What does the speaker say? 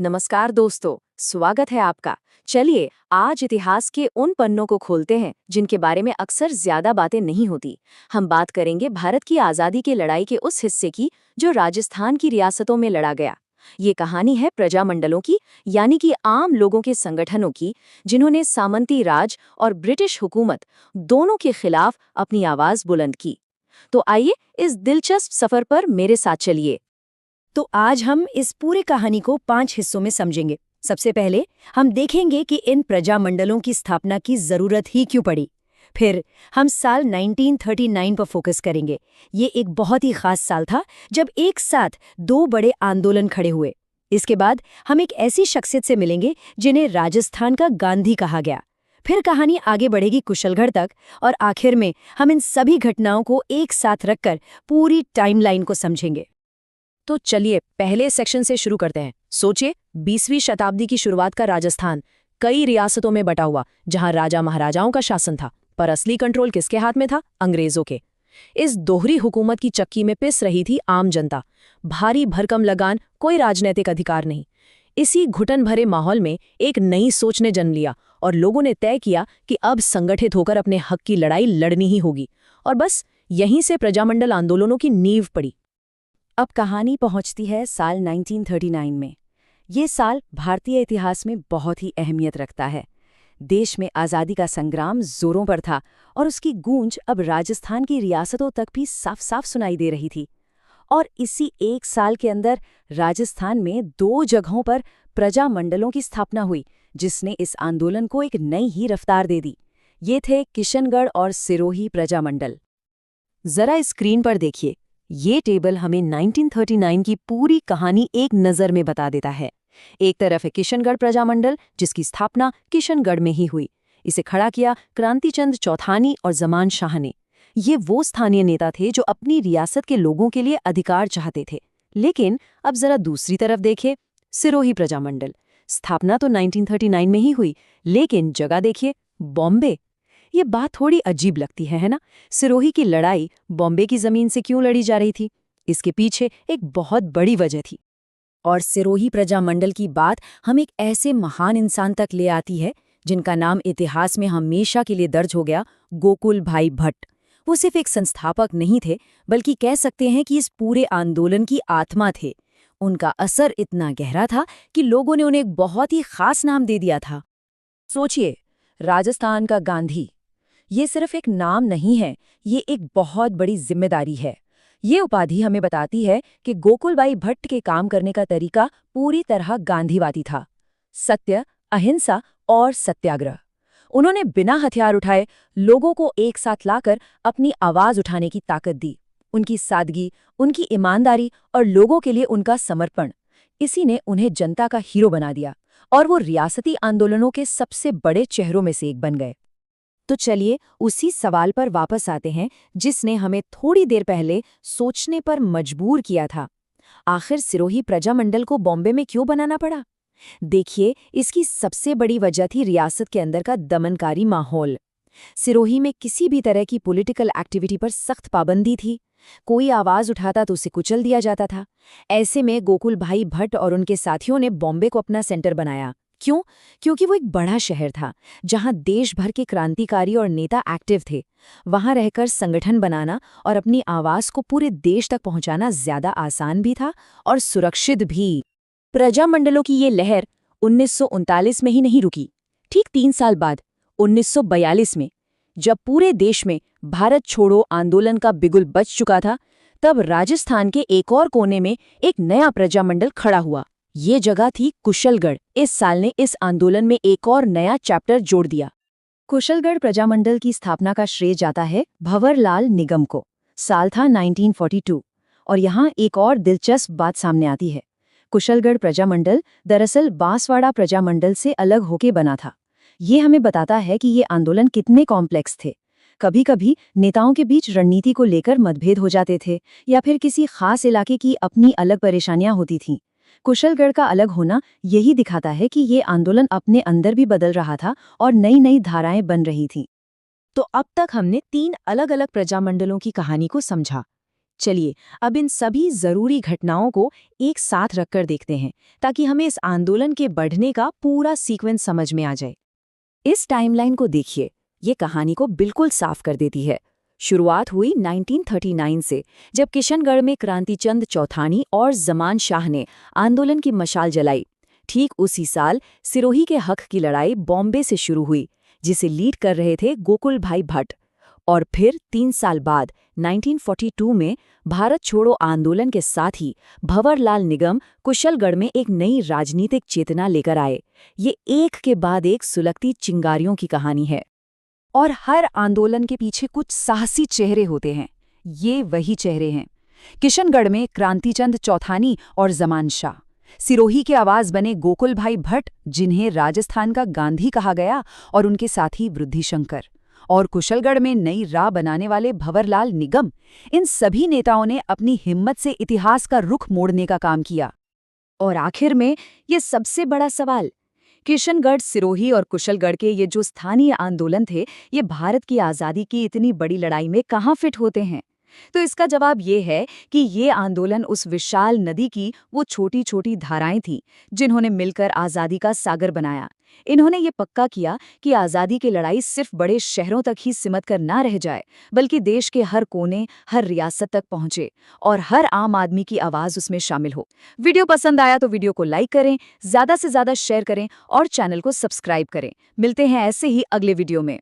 नमस्कार दोस्तों, स्वागत है आपका। चलिए आज इतिहास के उन पन्नों को खोलते हैं जिनके बारे में अक्सर ज्यादा बातें नहीं होती। हम बात करेंगे भारत की आज़ादी की लड़ाई के उस हिस्से की जो राजस्थान की रियासतों में लड़ा गया। ये कहानी है प्रजामंडलों की, यानी कि आम लोगों के संगठनों की, जिन्होंने सामंती राज और ब्रिटिश हुकूमत दोनों के खिलाफ अपनी आवाज बुलंद की। तो आइए इस दिलचस्प सफर पर मेरे साथ चलिए। तो आज हम इस पूरी कहानी को 5 हिस्सों में समझेंगे। सबसे पहले हम देखेंगे कि इन प्रजामंडलों की स्थापना की जरूरत ही क्यों पड़ी। फिर हम साल 1939 पर फोकस करेंगे। ये एक बहुत ही खास साल था जब एक साथ दो बड़े आंदोलन खड़े हुए। इसके बाद हम एक ऐसी शख्सियत से मिलेंगे जिन्हें राजस्थान का गांधी कहा गया। फिर कहानी आगे बढ़ेगी कुशलगढ़ तक और आखिर में हम इन सभी घटनाओं को एक साथ रखकर पूरी टाइमलाइन को समझेंगे। तो चलिए पहले सेक्शन से शुरू करते हैं। सोचिए 20वीं शताब्दी की शुरुआत का राजस्थान कई रियासतों में बटा हुआ, जहां राजा महाराजाओं का शासन था, पर असली कंट्रोल किसके हाथ में था? अंग्रेजों के। इस दोहरी हुकूमत की चक्की में पिस रही थी आम जनता। भारी भरकम लगान, कोई राजनीतिक अधिकार नहीं। इसी घुटन भरे माहौल में एक नई सोच ने जन्म लिया और लोगों ने तय किया कि अब संगठित होकर अपने हक की लड़ाई लड़नी ही होगी। और बस यहीं से प्रजामंडल आंदोलनों की नींव पड़ी। अब कहानी पहुंचती है साल 1939 में। ये साल भारतीय इतिहास में बहुत ही अहमियत रखता है। देश में आज़ादी का संग्राम जोरों पर था और उसकी गूंज अब राजस्थान की रियासतों तक भी साफ साफ सुनाई दे रही थी। और इसी एक साल के अंदर राजस्थान में 2 जगहों पर प्रजामंडलों की स्थापना हुई, जिसने इस आंदोलन को एक नई ही रफ्तार दे दी। ये थे किशनगढ़ और सिरोही प्रजामंडल। जरा स्क्रीन पर देखिए, ये टेबल हमें 1939 की पूरी कहानी एक नज़र में बता देता है। एक तरफ है किशनगढ़ प्रजामंडल, जिसकी स्थापना किशनगढ़ में ही हुई। इसे खड़ा किया क्रांतिचंद चौथानी और जमान शाह ने। ये वो स्थानीय नेता थे जो अपनी रियासत के लोगों के लिए अधिकार चाहते थे। लेकिन अब जरा दूसरी तरफ देखिए, सिरोही प्रजामंडल। स्थापना तो 1939 में ही हुई, लेकिन जगह देखिए, बॉम्बे। ये बात थोड़ी अजीब लगती है ना? सिरोही की लड़ाई बॉम्बे की जमीन से क्यों लड़ी जा रही थी? इसके पीछे एक बहुत बड़ी वजह थी। और सिरोही प्रजामंडल की बात हम एक ऐसे महान इंसान तक ले आती है जिनका नाम इतिहास में हमेशा के लिए दर्ज हो गया, गोकुल भाई भट्ट। वो सिर्फ एक संस्थापक नहीं थे, बल्कि कह सकते हैं कि इस पूरे आंदोलन की आत्मा थे। उनका असर इतना गहरा था कि लोगों ने उन्हें एक बहुत ही खास नाम दे दिया था। सोचिए, राजस्थान का गांधी। ये सिर्फ एक नाम नहीं है, ये एक बहुत बड़ी जिम्मेदारी है। ये उपाधि हमें बताती है कि गोकुलबाई भट्ट के काम करने का तरीका पूरी तरह गांधीवादी था। सत्य, अहिंसा और सत्याग्रह। उन्होंने बिना हथियार उठाए लोगों को एक साथ लाकर अपनी आवाज उठाने की ताकत दी। उनकी सादगी, उनकी ईमानदारी और लोगों के लिए उनका समर्पण, इसी ने उन्हें जनता का हीरो बना दिया और वो रियासती आंदोलनों के सबसे बड़े चेहरों में से एक बन गए। तो चलिए उसी सवाल पर वापस आते हैं जिसने हमें थोड़ी देर पहले सोचने पर मजबूर किया था। आखिर सिरोही प्रजामंडल को बॉम्बे में क्यों बनाना पड़ा? देखिए, इसकी सबसे बड़ी वजह थी रियासत के अंदर का दमनकारी माहौल। सिरोही में किसी भी तरह की पॉलिटिकल एक्टिविटी पर सख्त पाबंदी थी। कोई आवाज उठाता तो उसे कुचल दिया जाता था। ऐसे में गोकुल भाई भट्ट और उनके साथियों ने बॉम्बे को अपना सेंटर बनाया। क्यों? क्योंकि वो एक बड़ा शहर था जहां देश भर के क्रांतिकारी और नेता एक्टिव थे। वहां रहकर संगठन बनाना और अपनी आवाज को पूरे देश तक पहुंचाना ज्यादा आसान भी था और सुरक्षित भी। प्रजामंडलों की ये लहर 1939 में ही नहीं रुकी। ठीक 3 साल बाद 1942 में, जब पूरे देश में भारत छोड़ो आंदोलन का बिगुल बज चुका था, तब राजस्थान के एक और कोने में एक नया प्रजामंडल खड़ा हुआ। ये जगह थी कुशलगढ़। इस साल ने इस आंदोलन में एक और नया चैप्टर जोड़ दिया। कुशलगढ़ प्रजामंडल की स्थापना का श्रेय जाता है भंवरलाल निगम को। साल था 1942 और यहाँ एक और दिलचस्प बात सामने आती है। कुशलगढ़ प्रजामंडल दरअसल बांसवाड़ा प्रजामंडल से अलग होके बना था। ये हमें बताता है कि ये आंदोलन कितने कॉम्प्लेक्स थे। कभी कभी नेताओं के बीच रणनीति को लेकर मतभेद हो जाते थे या फिर किसी खास इलाके की अपनी अलग परेशानियां होती थीं। कुशलगढ़ का अलग होना यही दिखाता है कि ये आंदोलन अपने अंदर भी बदल रहा था और नई नई धाराएं बन रही थीं। तो अब तक हमने 3 अलग अलग प्रजामंडलों की कहानी को समझा। चलिए अब इन सभी जरूरी घटनाओं को एक साथ रखकर देखते हैं ताकि हमें इस आंदोलन के बढ़ने का पूरा सीक्वेंस समझ में आ जाए। इस टाइमलाइन को देखिए, ये कहानी को बिल्कुल साफ कर देती है। शुरुआत हुई 1939 से, जब किशनगढ़ में क्रांतिचंद चौथानी और जमान शाह ने आंदोलन की मशाल जलाई। ठीक उसी साल सिरोही के हक की लड़ाई बॉम्बे से शुरू हुई, जिसे लीड कर रहे थे गोकुल भाई भट्ट। और फिर 3 साल बाद 1942 में भारत छोड़ो आंदोलन के साथ ही भंवरलाल निगम कुशलगढ़ में एक नई राजनीतिक चेतना लेकर आए। ये एक के बाद एक सुलगती चिंगारियों की कहानी है। और हर आंदोलन के पीछे कुछ साहसी चेहरे होते हैं। ये वही चेहरे हैं। किशनगढ़ में क्रांतिचंद चौथानी और जमान शाह, सिरोही के आवाज बने गोकुल भाई भट्ट, जिन्हें राजस्थान का गांधी कहा गया, और उनके साथी वृद्धिशंकर, और कुशलगढ़ में नई राह बनाने वाले भंवरलाल निगम। इन सभी नेताओं ने अपनी हिम्मत से इतिहास का रुख मोड़ने का काम किया। और आखिर में ये सबसे बड़ा सवाल, किशनगढ़, सिरोही और कुशलगढ़ के ये जो स्थानीय आंदोलन थे, ये भारत की आज़ादी की इतनी बड़ी लड़ाई में कहाँ फिट होते हैं? तो इसका जवाब ये है कि ये आंदोलन उस विशाल नदी की वो छोटी छोटी धाराएं थीं जिन्होंने मिलकर आज़ादी का सागर बनाया। इन्होंने ये पक्का किया कि आज़ादी की लड़ाई सिर्फ बड़े शहरों तक ही सिमट कर ना रह जाए, बल्कि देश के हर कोने, हर रियासत तक पहुंचे और हर आम आदमी की आवाज़ उसमें शामिल हो। वीडियो पसंद आया तो वीडियो को लाइक करें, ज़्यादा से ज़्यादा शेयर करें और चैनल को सब्सक्राइब करें। मिलते हैं ऐसे ही अगले वीडियो में।